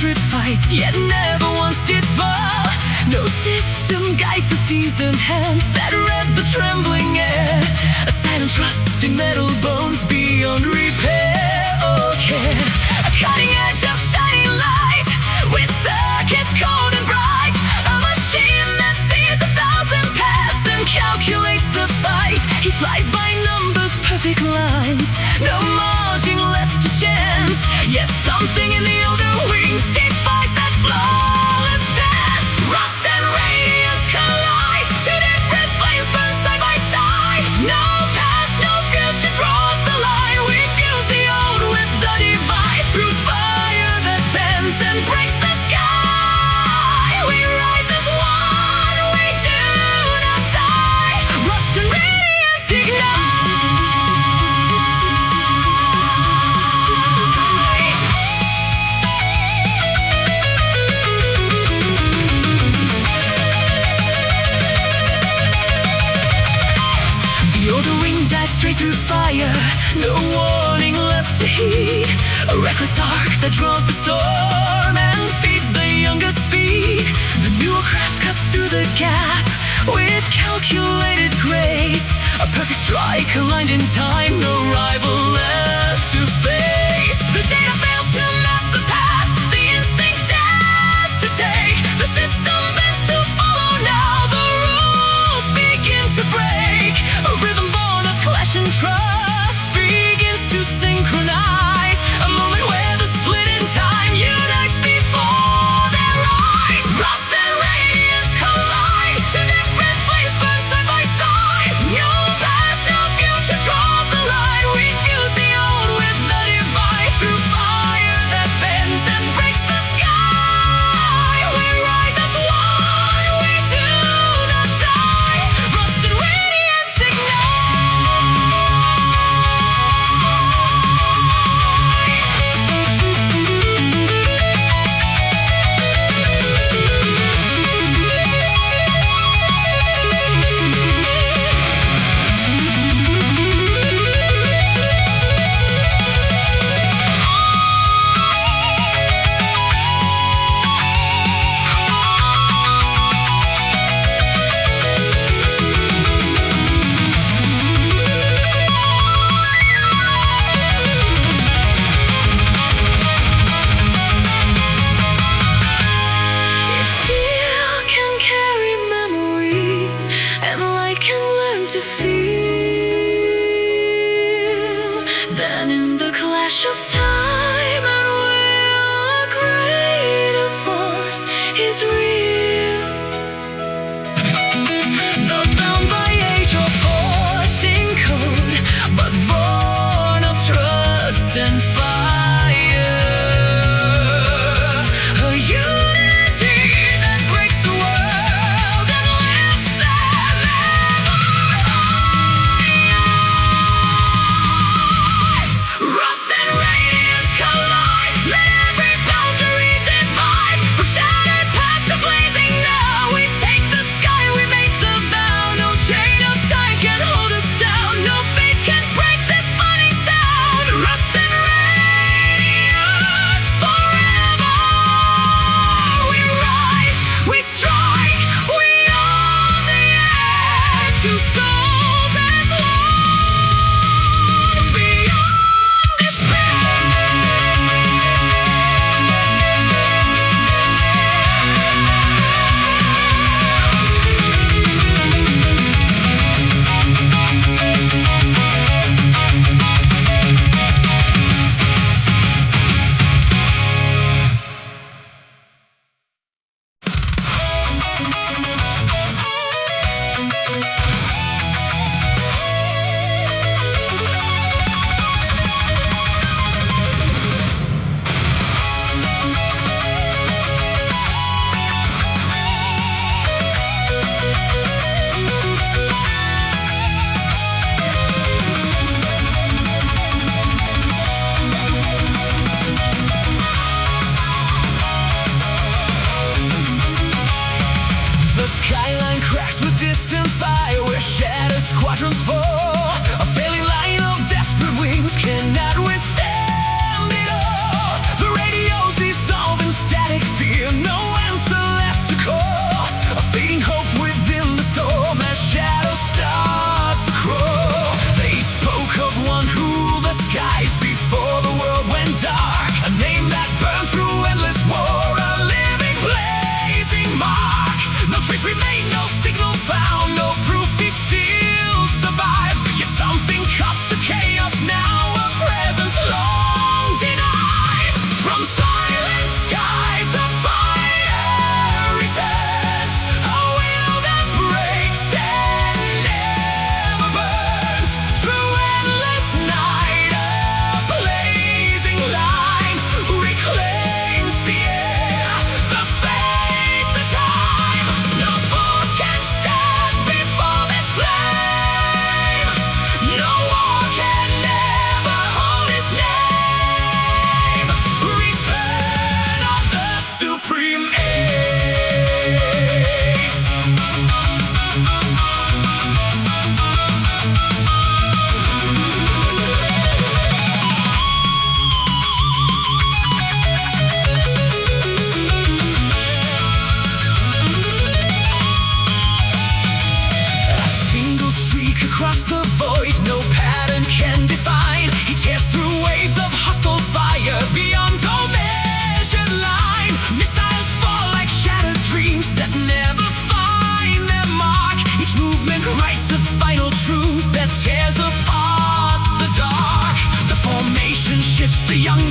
100 fights, yet never once did fall. No system guides the seasoned hands that read the trembling air. A silent trust in metal bones beyond repair. Okay, a cutting edge of shining light, with circuits cold and bright. A machine that sees 1,000 paths and calculates the fight. He flies by numbers, perfect lines, no margin left to chance. Yet something in the older wings defies that flawless dance. Rust and radiance collide, two different flames burn side by side. No past, no future draws the line. We fuse the old with the divine. Through fire that bends and breaks the sky, we rise as one, we do not die. Rust and radiance ignite. The older wing dives straight through fire, no warning left to heed. A reckless arc that draws the storm and feeds the younger speed. The newer craft cuts through the gap with calculated grace. A perfect strike aligned in time, no rival left to face. The data fails to map the path, the instinct dares to take. The system bends to follow now, the rules begin to break. A rhythm born of clash and trust begins to synchronize. A moment where the split in time unites before their eyes. Rust and radiance collide, two different flames burn side by side. No past, no future draws the line. We fuse the old with the divine. Through fire that bends and breaks the sky, we rise as one, we do not die. Rust and radiance ignite. If steel can carry memory and light can learn to feel, then in the clash of time and will, a greater force is real. Not bound by age or forged in code, but born of trust and fire. A unity that breaks the world and lifts them ever high. Rust and radiance collide, let every boundary divide. From shattered past to blazing now, we take the sky, we make the vow. No chain of time can hold us down, no fate can break this burning sound. Rust and radiance forever. We rise, we strike, we own the air. Two souls as one beyond despair. The skyline cracks with distant fire, where shattered squadrons fall. A failing line of desperate wings cannot withstand it all. The radios dissolve and stack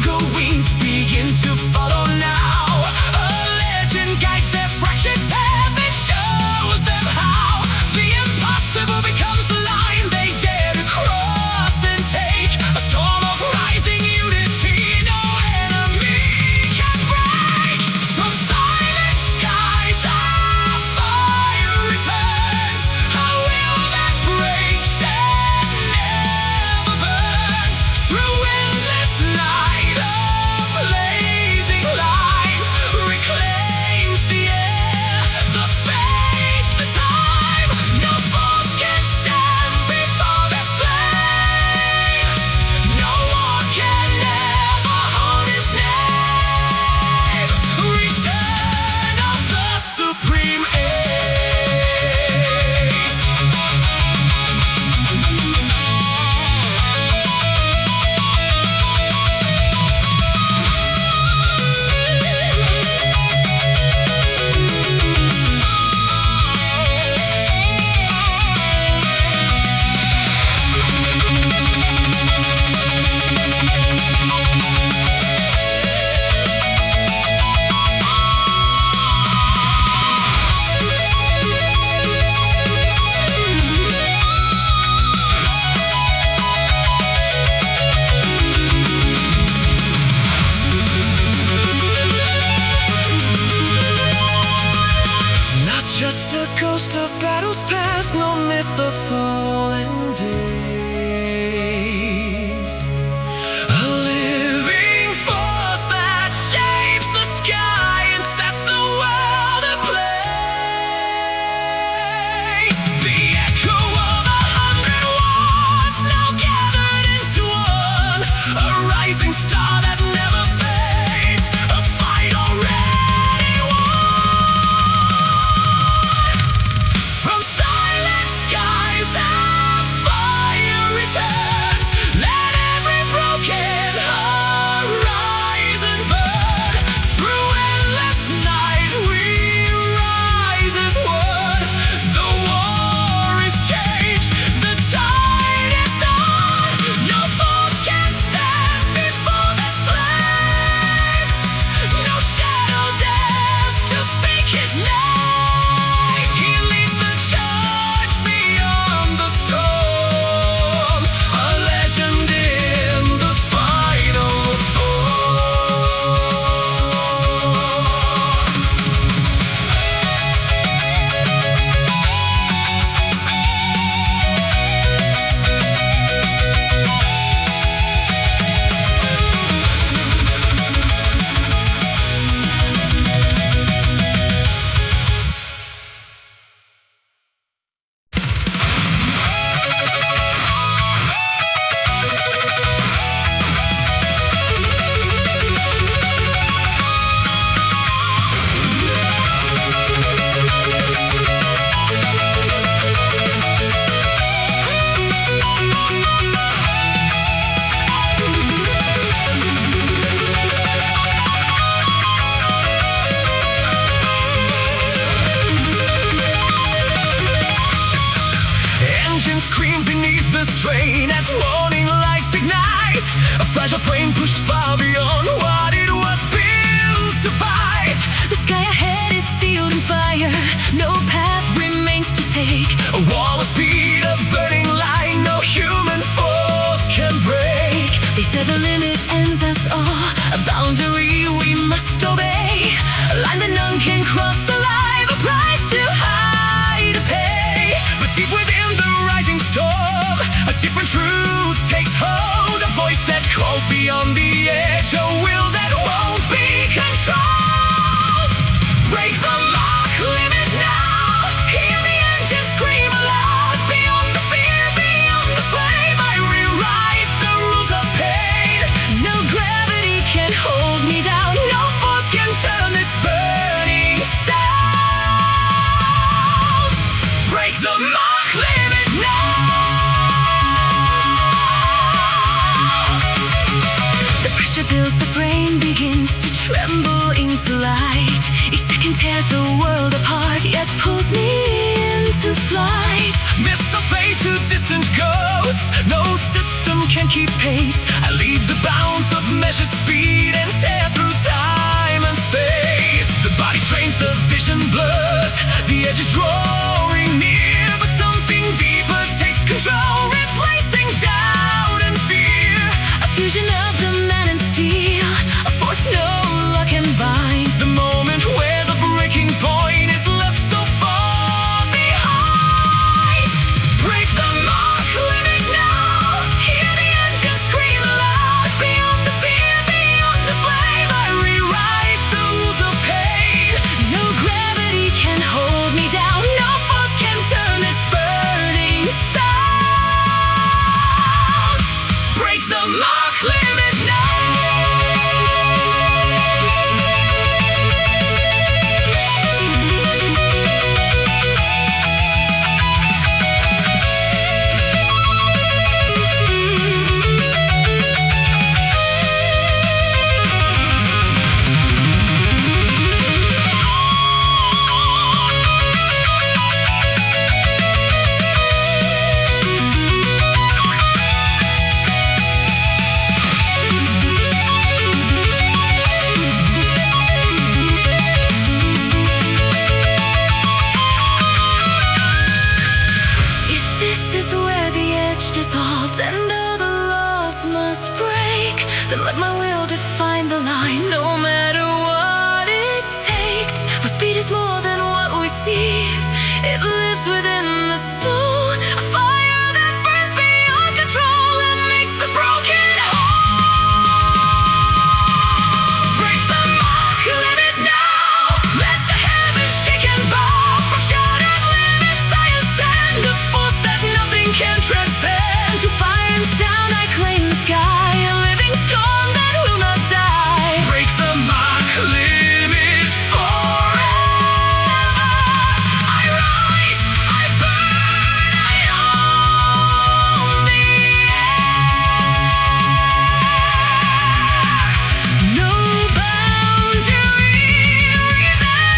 jungle winds begin to follow now. A legend guides their fractured path and shows them how the impossible becomes the line they dare to cross and take. A storm of rising unity no enemy can break. From silent skies our fire returns. A will that breaks and never burns. Through endless night a blazing line reclaims the air, the fate, the time. No force can stand before this flame. No one can ever hold his name. Return of the supreme ace. Not just a ghost of battles past, no myth of fallen days. A living force that shapes the sky and sets the world ablaze. The echo of 100 wars now gathered into one. A rising star that never fades. A fight already won. From silent skies our fire returns. Let every broken horizon burn. Through endless night we rise as one. The war is changed, the tide is done. No force can stand before this flame. No shadow dares to speak his name. He leads the charge beyond the storm. A legend in the final form. Engines scream beneath the strain as morning lights ignite. A fragile frame pushed far beyond what it was built to fight. The sky ahead is sealed in fire. No path remains to take. A wall of speed, a burning line no human force can break. They said the limit ends us all. A boundary we must obey. A line that none can cross alive. A price too high to pay. But deep within the rising storm, a different truth takes hold. A voice that calls beyond the edge. A will that won't be controlled. Break the Mach limit now. Hear the engine scream aloud. Beyond the fear, beyond the flame, I rewrite the rules of pain. No gravity can hold me down. No force can turn this burning sound. Break the Mach limit now. The pressure builds, the frame begins to tremble into light. Each second tears the world apart, yet pulls me into flight. Missiles fade to distant ghosts. No system can can't keep pace. I leave the bounds of measured speed and tear through time and space. The body strains, the vision blurs, the edge is drawing near, but something deeper takes control, replacing doubt and fear. A fusion of the man and steel, a force no law can bind. The moment where the breaking point is left so far behind. Break the Mach limit now. Hear the engine scream aloud. Beyond the fear, beyond the flame, I rewrite the rules of pain. No gravity can hold me down. No force can turn this burning sound. Break the Mach limit now. And all the laws must break, then let my will define the line. No matter what it takes, for speed is more than what we see. It lives within the soul, a fire that burns beyond control and makes the broken whole. Break the Mach limit now. Let the heavens shake and bow. From shattered limits I ascend, a force that nothing can transcend. To fire and sound I claim the sky, a living storm that will not die. Break the Mach limit forever. I rise, I burn, I own the air. No boundary Remains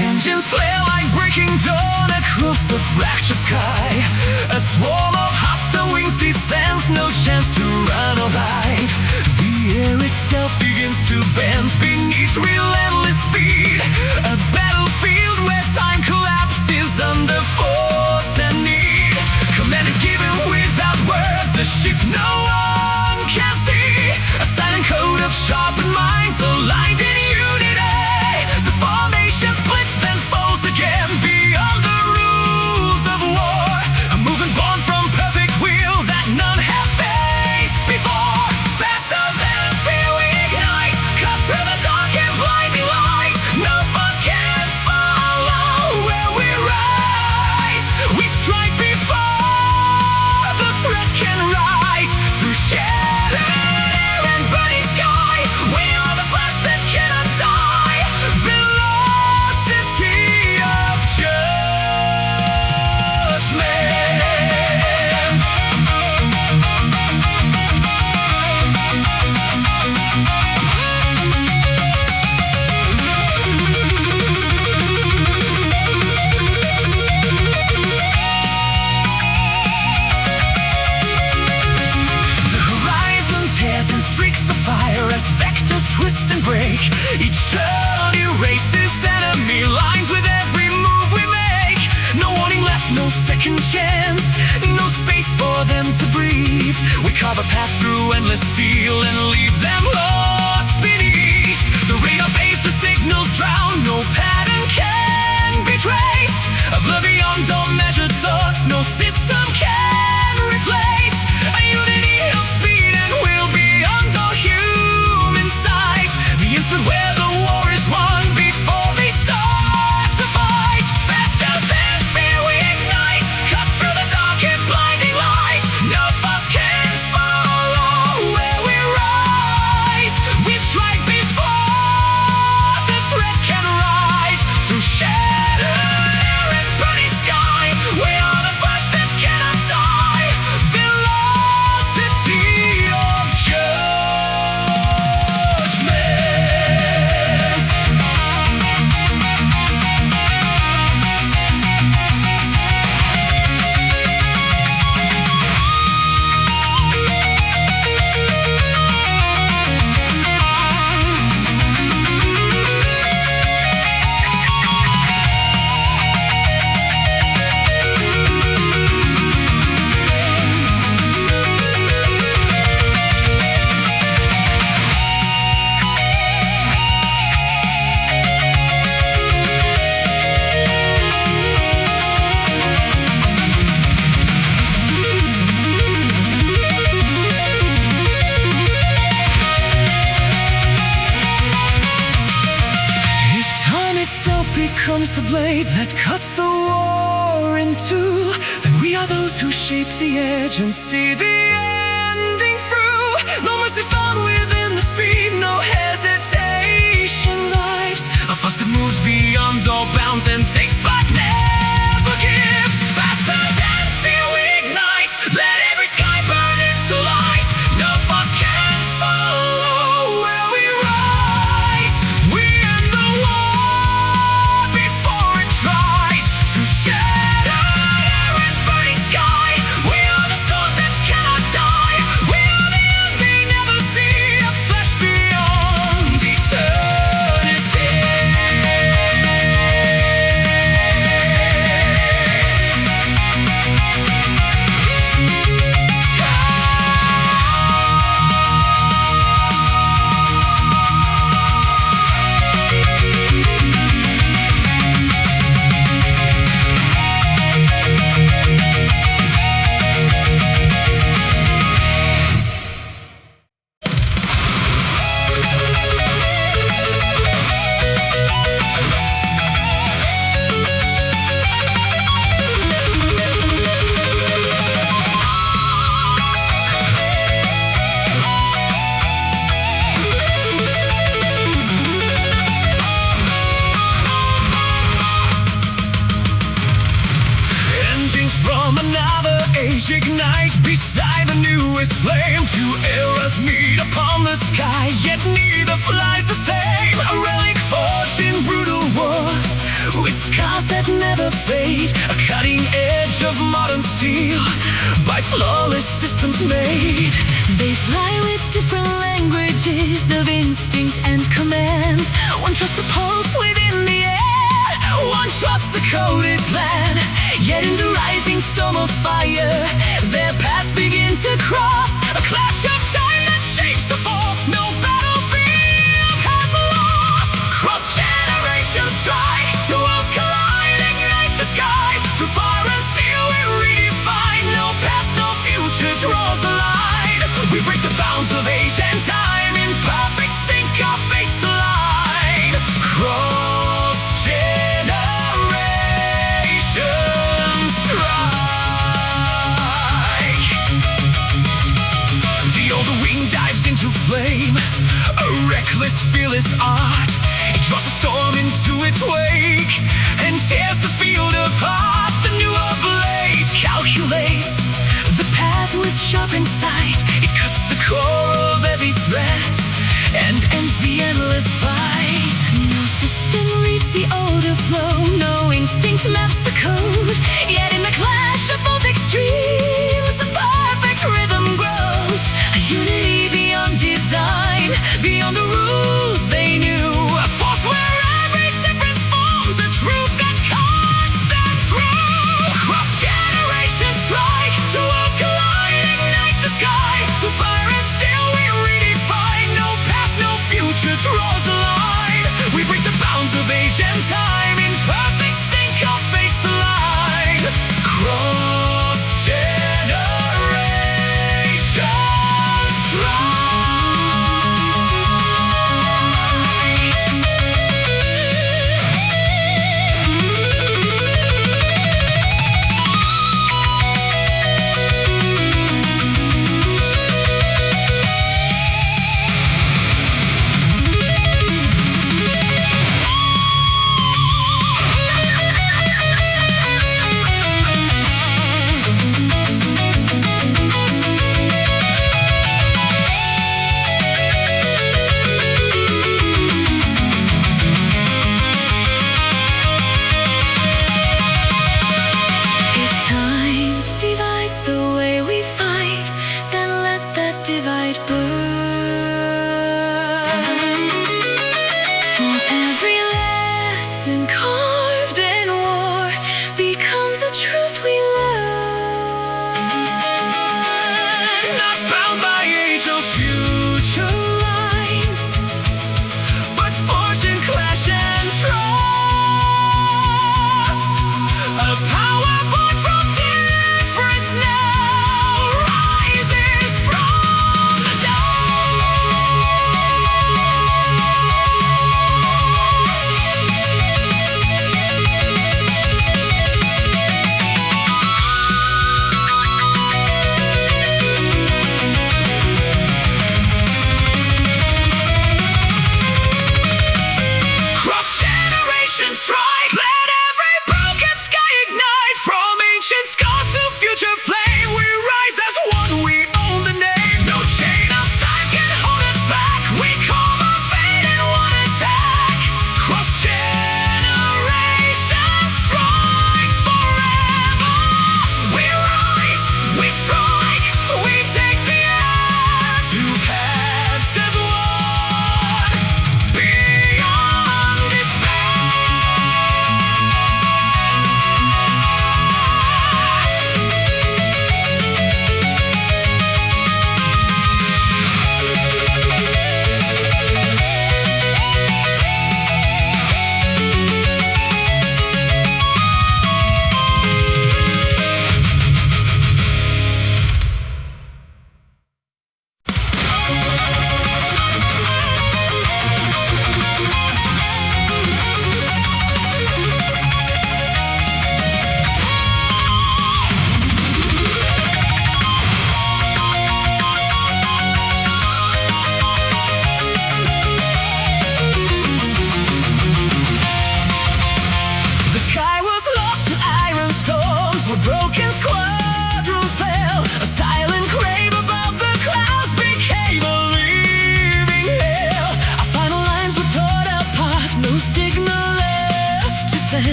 Engines flare like breaking dawn across a fractured sky. A swarm of hostile wings descends, no chance to run or hide. The air itself begins to bend beneath relentless speed. A battlefield where time collapses under force and need. Command is given without words, a shift no one can see. A silent code of sharpened minds aligned in unity. The formation splits then folds again beyond the rules of war. A movement born from perfect will that none have faced before. Faster than fear we ignite, cut through the dark and blinding light. No force can follow where we rise. We strike before the threat can rise. Through shattered air and burning sky, we are the flash that cannot die. Velocity of twist and break. Each turn erases enemy lines with every move we make. No warning left, no second chance, no space for them to breathe. We carve a path through endless steel and leave them lost beneath. The radar fades, the signals drown, no pattern can be traced. A blur beyond all measured thoughts, no system can replace. A unity of speed and will beyond becomes the blade that cuts the war in two. Then we are those who shape the edge and see the ending through. No mercy found within the speed, no hesitation. Life's a fuss that moves beyond all bounds and takes but never gives. Faster than fear we ignite, let every sky burn into light. No fuss can follow where we rise. We end the war before it tries. Through shattered air and burning sky, we are the storm that cannot die. We are the end they never see, a flash beyond eternity. Engines from another age ignite beside the newest flame. Two eras meet upon the sky, yet neither flies the same. A relic forged in brutal wars, with scars that never fade. A cutting edge of modern steel, by flawless systems made. They fly with different languages of instinct and command. One trusts the pulse within the air, One trusts the coded plan. yet in the rising storm of fire, Their paths begin to cross, a clash of time that shapes a force no battlefield has lost. Cross generations strike, two worlds collide, ignite the sky. Through fire and steel we redefine, no past, no future draws the line. We break the bounds of age and time, in perfect sync our fates align. Cross generations strike. The older wing dives into flame, a reckless, fearless art. It draws a storm into its wake and tears the field apart. The newer blade calculates the path with sharpened sight. it cuts the core of every threat and ends the endless fight. No system reads the older flow, no instinct maps the code. Yet in the clash of both extremes, the perfect rhythm grows. A unity beyond design, beyond the rules they knew. A force where every difference forms a truth that cuts them through. Across generations strike, two worlds collide, ignite the sky. Through fire and steel we redefine, no past, no future draws a line.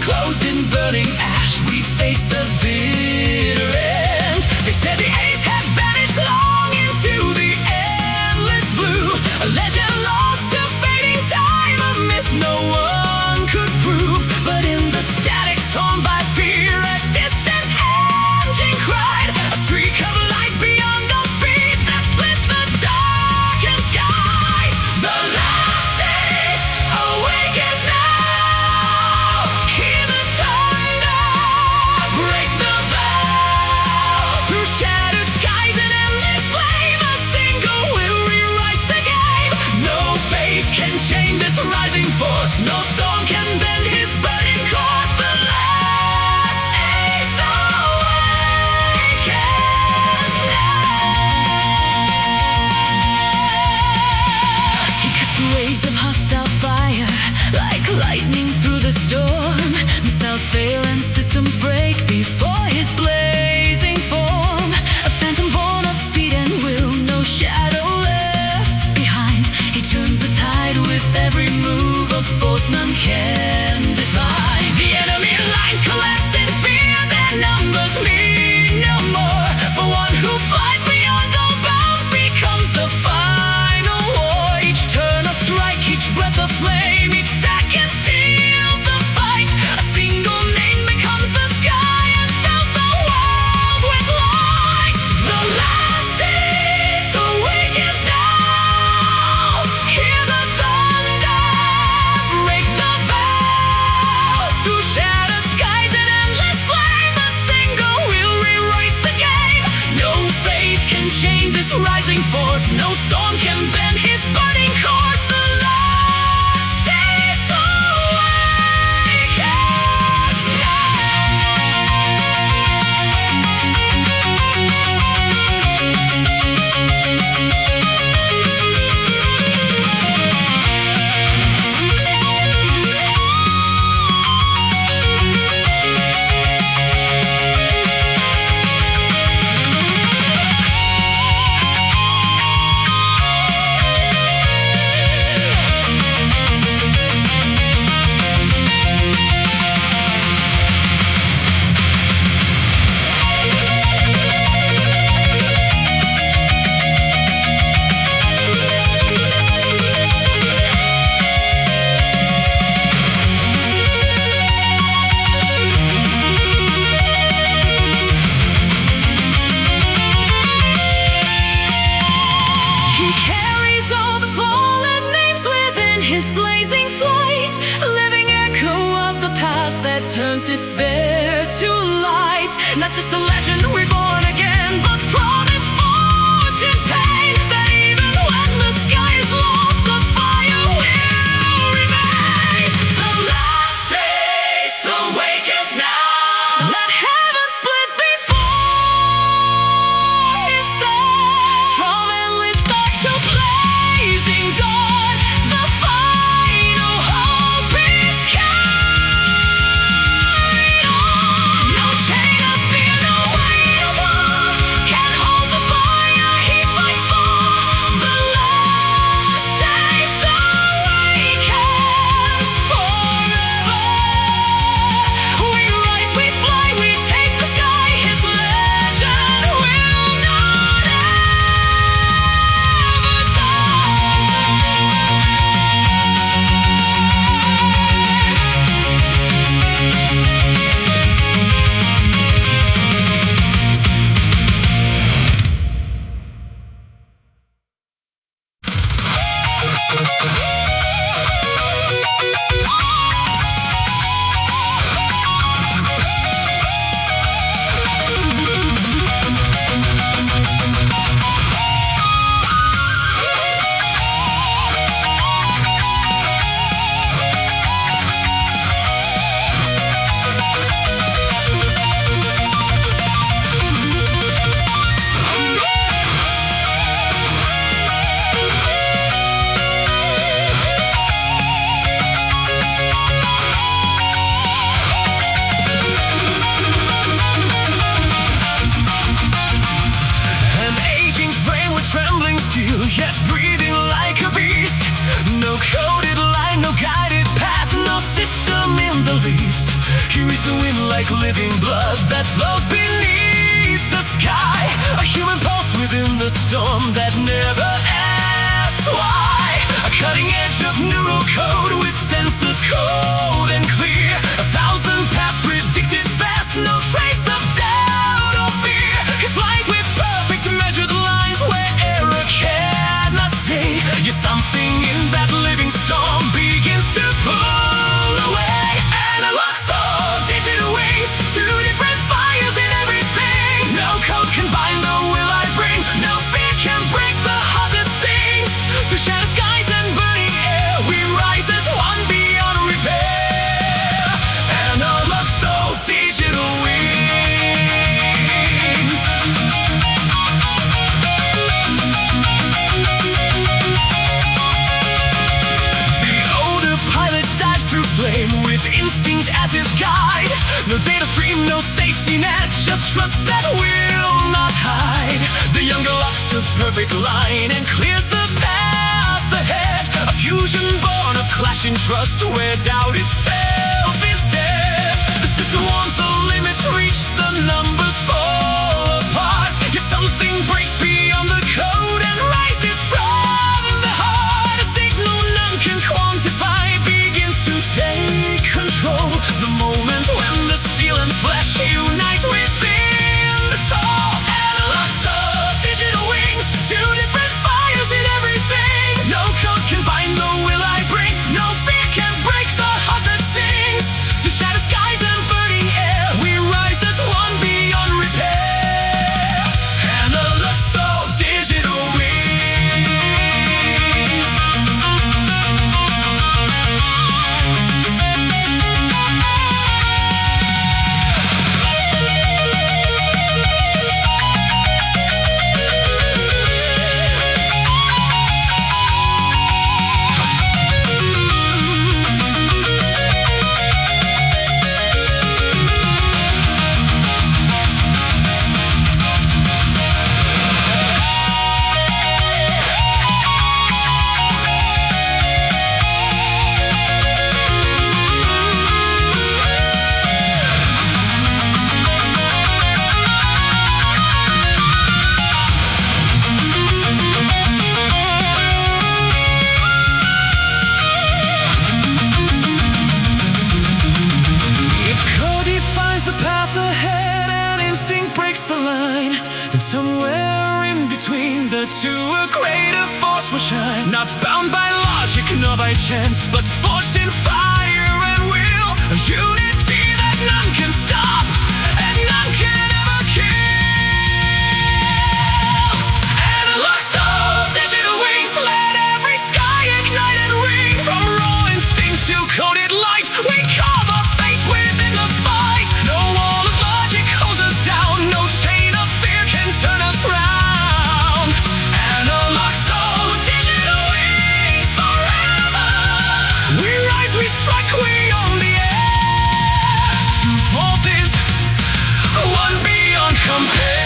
closed in burning ash, we face the bitter end. They said the ace had vanished long into the endless blue, a legend lost to fading time, a myth no one could prove. But in the static torn by fear, a distant engine cried, a streak of light beyond all speed that split the darkened sky. The last ace awakens now. Hear the thunder break the veil. Through shattered skies and endless flame, a single will rewrites the game. No fate can change this rising force, no storm can bend his burning course. The last ace awakens now. He cuts waves of hostile fire like lightning through the storm. Missiles fail and systems break before his blazing form. A phantom born of speed and will, no shadow left behind. He turns the tide with every move, a force none can define. The enemy lines collapse in fear, their numbers mean no more. For one who flies beyond all bounds becomes the final war. Each turn a strike, each breath a flame, each second steals the fight. A single name becomes the sky and fills the world with light. The last ace awakens now. Hear the thunder break the veil. Through shattered skies and endless flame, a single will rewrites the game. No fate can change this rising force, no storm can bend his burning course. The last ace awakens He carries all the fallen names within his blazing flight, a living echo of the past that turns despair to light. Not just a legend reborn again, but promise, fortune, pain, that even when the sky is lost, the fire will remain. The last ace awakens now. Let heaven split before his dawn. From endless dark to blazing dawn, the final hope is carried on. No chain of fear, no like living blood that flows beneath the sky. A human pulse within the storm that never asks why. A cutting edge of neural code with senses cold and clear. 1,000 paths predicted fast, no trace of doubt or fear. It flies with perfect measured lines where error cannot stay. Yet something in that living storm begins to pull away. Analog soul, digital wings, two different fires in everything. No code can bind the will I bring. No fear can break the heart that sings. Through shattered skies and burning air, we rise as one beyond repair. Analog soul, digital wings. The older pilot dives through flame with instinct as his guide. No data stream, no safety net, just trust that will not hide. The younger locks a perfect line and clears the path ahead. A fusion born of clashing trust where doubt itself is dead. The system warns the limits reach, the numbers fall apart. Yet something breaks beyond the code and rises from the heart. A signal none can quantify begins to take control. The moment when the steel and flesh unite within the soul. Analog soul, digital wings, two different fires in everything. No code can bind the will I bring. No fear can break the heart that sings. The shattered skies and burning air, we rise as one beyond repair. Analog soul, digital wings. If code defines the path ahead and instinct breaks the line, then somewhere in between the two a greater force will shine. Not bound by logic nor by chance, but forged in fire and will. A unity that none can stop and none can ever kill. Analog soul, digital wings, let every sky ignite and ring. From raw instinct to coded light, we carve our fate within the fight. No wall of logic holds us down, no chain of fear can turn us round. Analog soul, digital wings, forever. We rise, we strike, we own the air. Two forces, one beyond compare.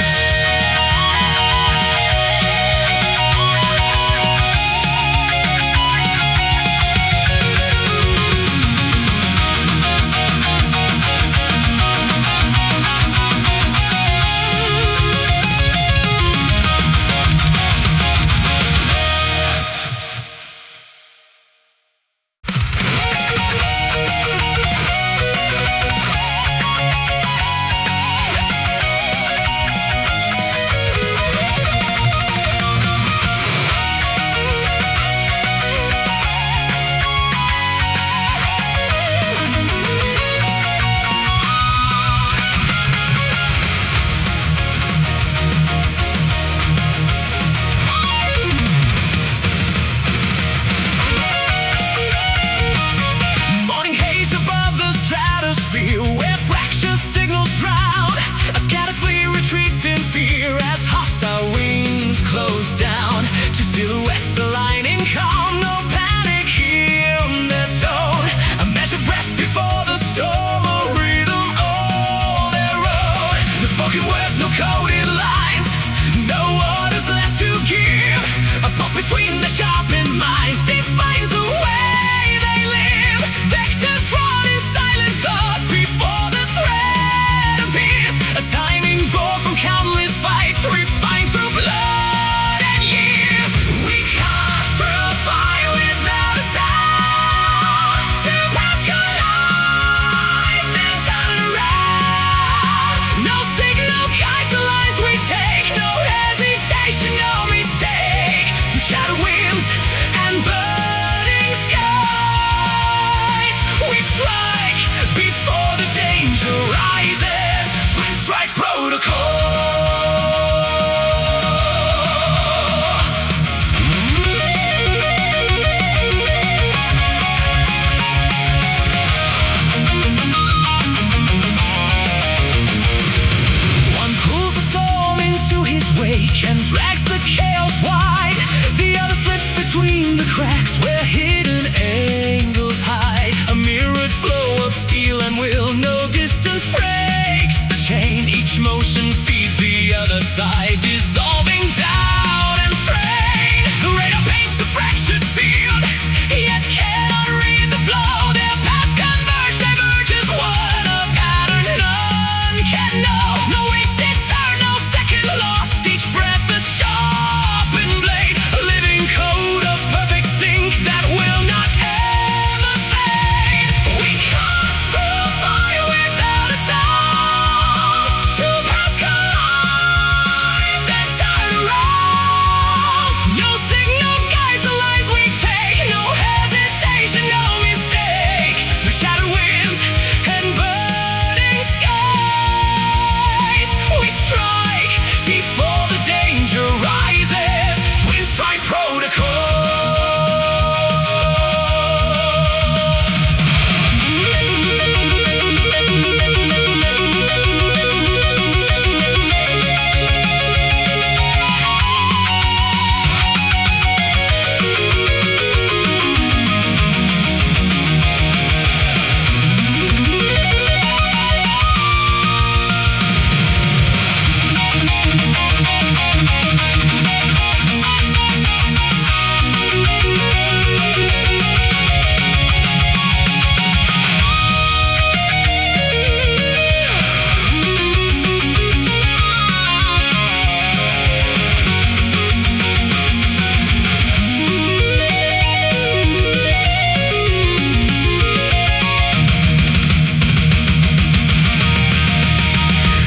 strike before the danger rises. Twin strike protocol. And drags the chaos wide. The other slips between the cracks where hidden angles hide. A mirrored flow of steel and will. No distance breaks the chain. Each motion feeds the other side, dissolving down and strain. The radar paints a fractured field, yet cannot read the flow. Their paths converge, diverges one, a pattern none can know. No wasted turn, no second lost. Each breath a sharpened blade, a living code of perfect sync that will not ever fade. We cut through fire without a sound. Two paths collide, then turn around. No signal guides the lines we take. No hesitation, no mistake. Through shattered winds and burning skies, we strike before the danger rises. Twin strike protocol.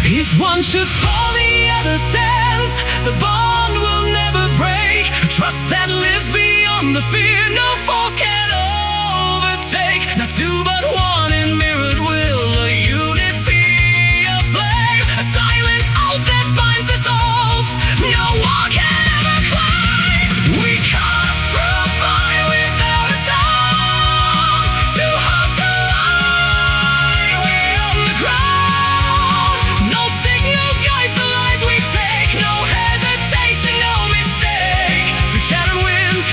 If one should fall, the other stands. The bond will never break. A trust that lives beyond the fear. No force can overtake. Not two but one in mirrored will. A unity aflame. A silent oath that binds their souls. No one can ever climb. We cut through fire without a sound. Too hard to lie. We on the ground. No signal guides the lies we take. No hesitation, no mistake. Through shattered winds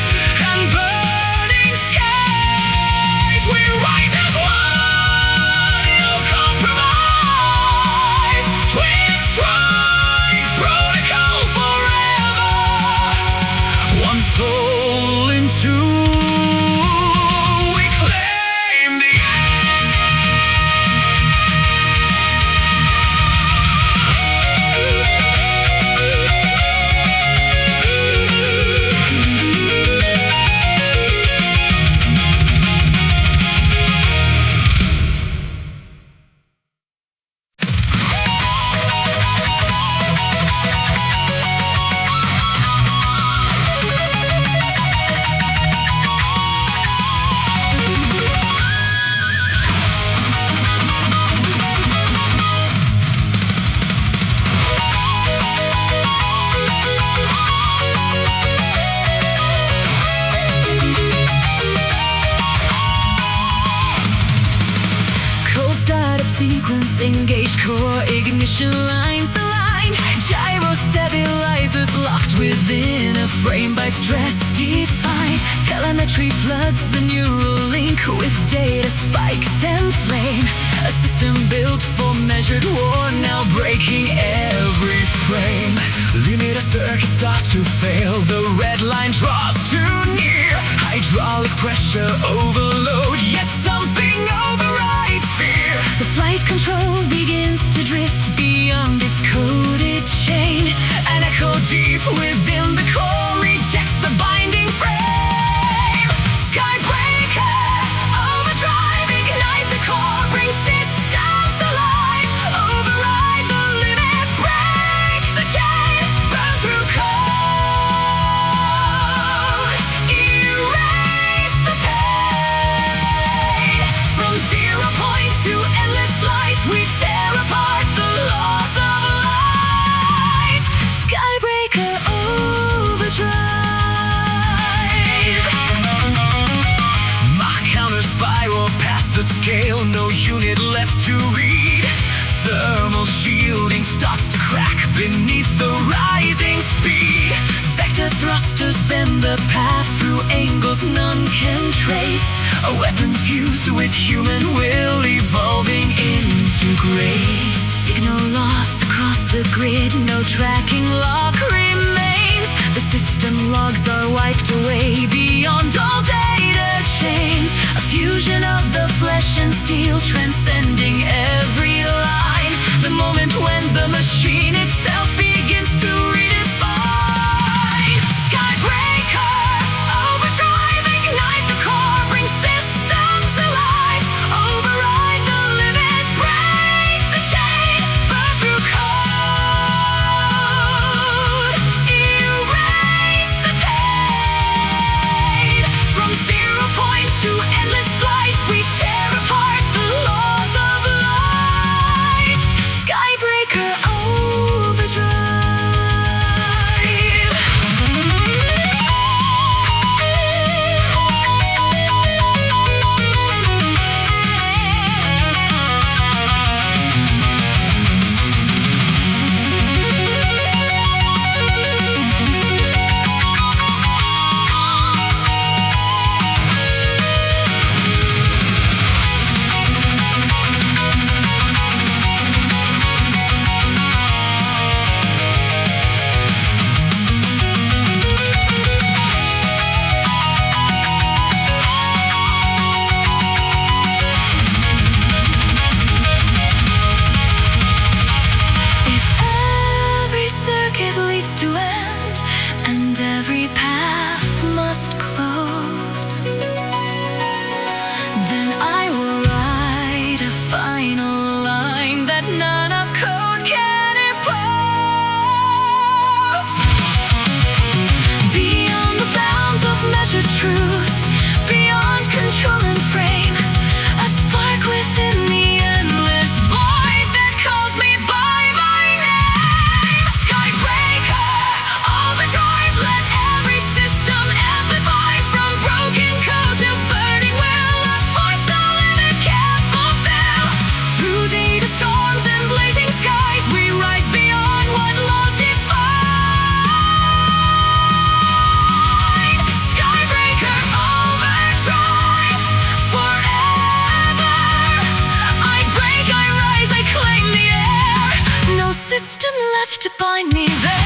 and burning skies, we rise as one. No compromise. Twin strike protocol forever. One soul in two. We claim the cold startup sequence engaged, core ignition lines aligned, gyro stabilizers locked within a frame by stress defined. Telemetry floods the neural link with data spikes and flame. A system built for measured war, now breaking every frame. Limiter circuits start to fail, the red line draws too near. Hydraulic pressure overload, yet something overrides fear. The flight control begins to drift beyond its coded chain. An echo deep within the core rejects the binding frame. Skybreaker Overdrive, ignite the core, bring systems alive. Override the limit, break the chain, burn through code, erase the pain. From zero spiral past the scale, no unit left to read. Thermal shielding starts to crack beneath the rising speed. Vector thrusters bend the path through angles none can trace. A weapon fused with human will, evolving into grace. Signal loss across the grid, no tracking lock remains. The system logs are wiped away beyond all data chains. A fusion of the flesh and steel, transcending every line. The moment when the machine itself begins to redefine. Skybreaker Overdrive, ignite the core, bring systems alive. Override the limit, break the chain, burn through code. Erase the pain. From 0 point to endless flight, we tear apart the laws of light. Skybreaker Overdrive. If every circuit leads to end, and every path must close, then I will write a final line that none of code can impose. Beyond the bounds of measured truth, beyond control and frame, a spark within the endless void that calls me by my name. Skybreaker Overdrive, let every system amplify. From broken code to burning will, a force no limit can fulfill. Through data storms and blazing skies, we rise beyond what laws define. Skybreaker Overdrive, forever. I break, I rise, I claim the air. No system left to bind me there.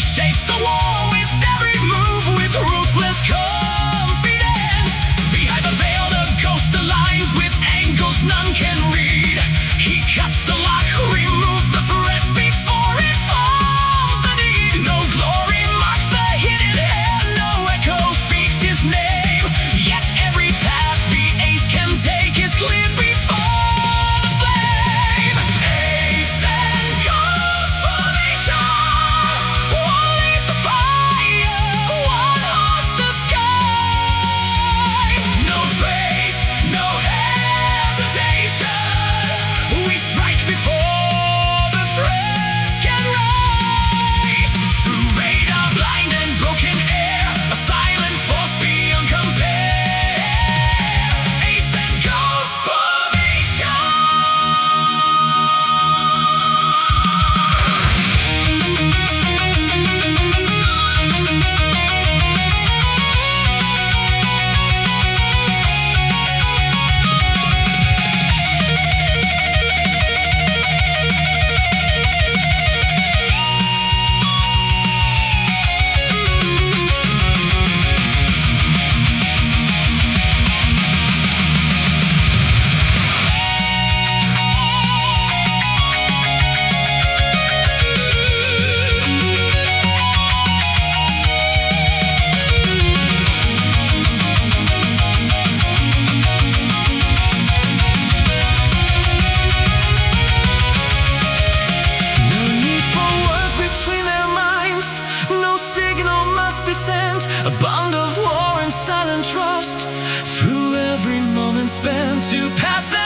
reshapes the war with every move with ruthless confidence. Behind the veil, the ghost aligns with angles none can read. He cuts the lock, removes the threats before it forms the need. No glory marks the hidden hand, no echo speaks his name. Yet every path the ace can take is clear before the flame. Ace and ghost formation, one leads the fire, one haunts the sky. No trace, no hesitation, we strike before the threats can rise. Through radar, blind and broken air, a silent force beyond compare. Ace and ghost formation. No need for words between their minds, no signal must be sent. A bond of war and silent trust through every moment spent to pass them